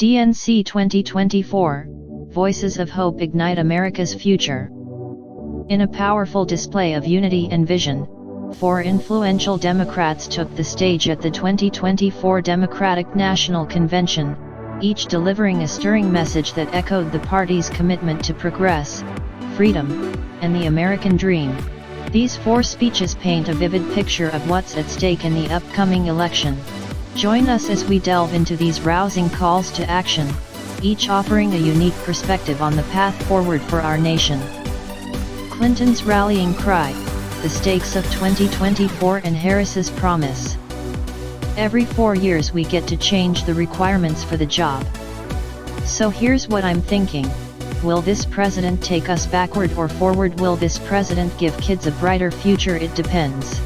DNC 2024, Voices of Hope Ignite America's Future. In a powerful display of unity and vision, four influential Democrats took the stage at the 2024 Democratic National Convention, each delivering a stirring message that echoed the party's commitment to progress, freedom, and the American dream. These four speeches paint a vivid picture of what's at stake in the upcoming election. Join us as we delve into these rousing calls to action, each offering a unique perspective on the path forward for our nation. Clinton's rallying cry, the stakes of 2024 and Harris's promise. Every 4 years we get to change the requirements for the job. So here's what I'm thinking. Will this president take us backward or forward? Will this president give kids a brighter future? It depends.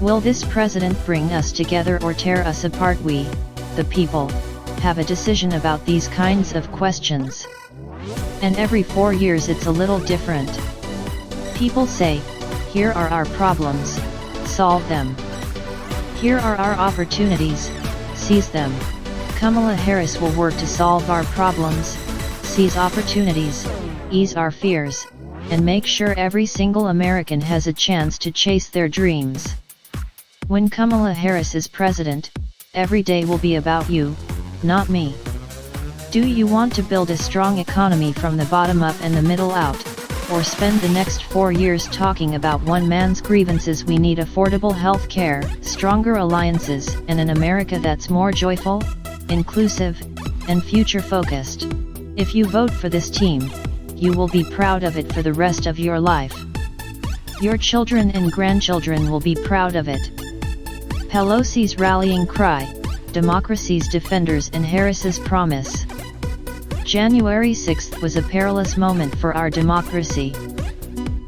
Will this president bring us together or tear us apart? We, the people, have a decision about these kinds of questions. And every 4 years it's a little different. People say, here are our problems, solve them. Here are our opportunities, seize them. Kamala Harris will work to solve our problems, seize opportunities, ease our fears, and make sure every single American has a chance to chase their dreams. When Kamala Harris is president, every day will be about you, not me. Do you want to build a strong economy from the bottom up and the middle out, or spend the next 4 years talking about one man's grievances? We need affordable health care, stronger alliances, and an America that's more joyful, inclusive, and future-focused. If you vote for this team, you will be proud of it for the rest of your life. Your children and grandchildren will be proud of it. Pelosi's rallying cry, democracy's defenders, and Harris's promise. January 6th was a perilous moment for our democracy.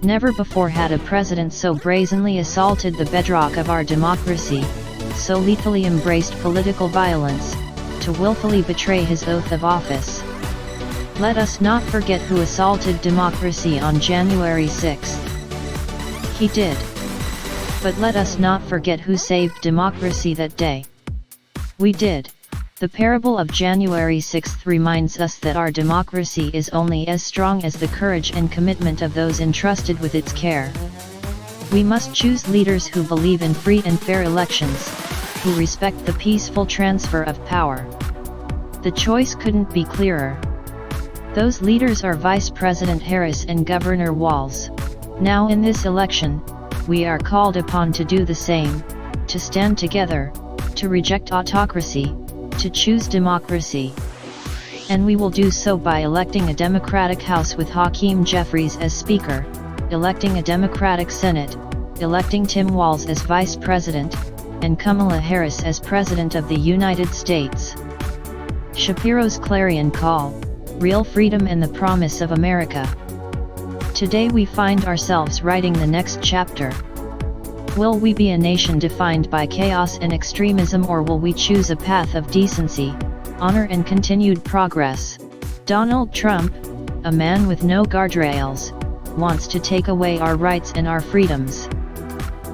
Never before had a president so brazenly assaulted the bedrock of our democracy, so lethally embraced political violence, to willfully betray his oath of office. Let us not forget who assaulted democracy on January 6th. He did. But let us not forget who saved democracy that day. We did. The parable of January 6th reminds us that our democracy is only as strong as the courage and commitment of those entrusted with its care. We must choose leaders who believe in free and fair elections, who respect the peaceful transfer of power. The choice couldn't be clearer. Those leaders are Vice President Harris and Governor Walz. Now in this election, we are called upon to do the same, to stand together, to reject autocracy, to choose democracy. And we will do so by electing a Democratic House with Hakeem Jeffries as Speaker, electing a Democratic Senate, electing Tim Walz as Vice President, and Kamala Harris as President of the United States. Shapiro's clarion call, real freedom and the promise of America. Today we find ourselves writing the next chapter. Will we be a nation defined by chaos and extremism, or will we choose a path of decency, honor and continued progress? Donald Trump, a man with no guardrails, wants to take away our rights and our freedoms.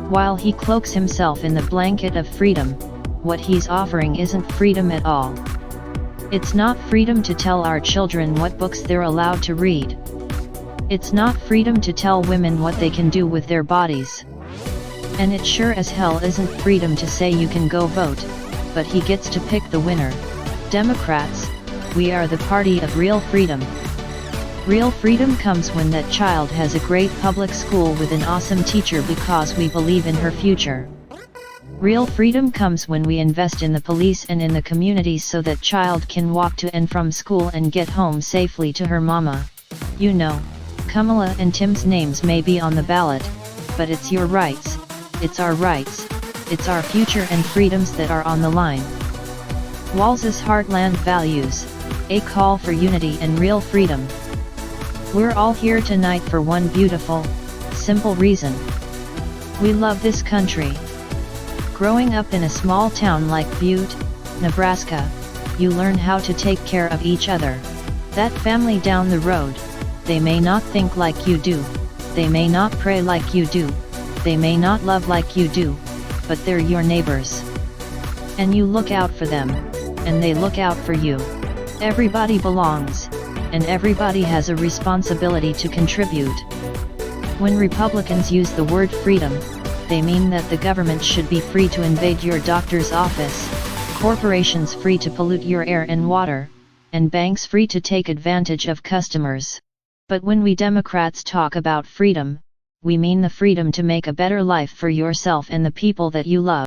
While he cloaks himself in the blanket of freedom, what he's offering isn't freedom at all. It's not freedom to tell our children what books they're allowed to read. It's not freedom to tell women what they can do with their bodies. And it sure as hell isn't freedom to say you can go vote, but he gets to pick the winner. Democrats, we are the party of real freedom. Real freedom comes when that child has a great public school with an awesome teacher because we believe in her future. Real freedom comes when we invest in the police and in the communities so that child can walk to and from school and get home safely to her mama. You know, Kamala and Tim's names may be on the ballot, but it's your rights, it's our rights, it's our future and freedoms that are on the line. Walz's heartland values, a call for unity and real freedom. We're all here tonight for one beautiful, simple reason. We love this country. Growing up in a small town like Butte, Nebraska, you learn how to take care of each other. That family down the road, they may not think like you do, they may not pray like you do, they may not love like you do, but they're your neighbors. And you look out for them, and they look out for you. Everybody belongs, and everybody has a responsibility to contribute. When Republicans use the word freedom, they mean that the government should be free to invade your doctor's office, corporations free to pollute your air and water, and banks free to take advantage of customers. But when we Democrats talk about freedom, we mean the freedom to make a better life for yourself and the people that you love.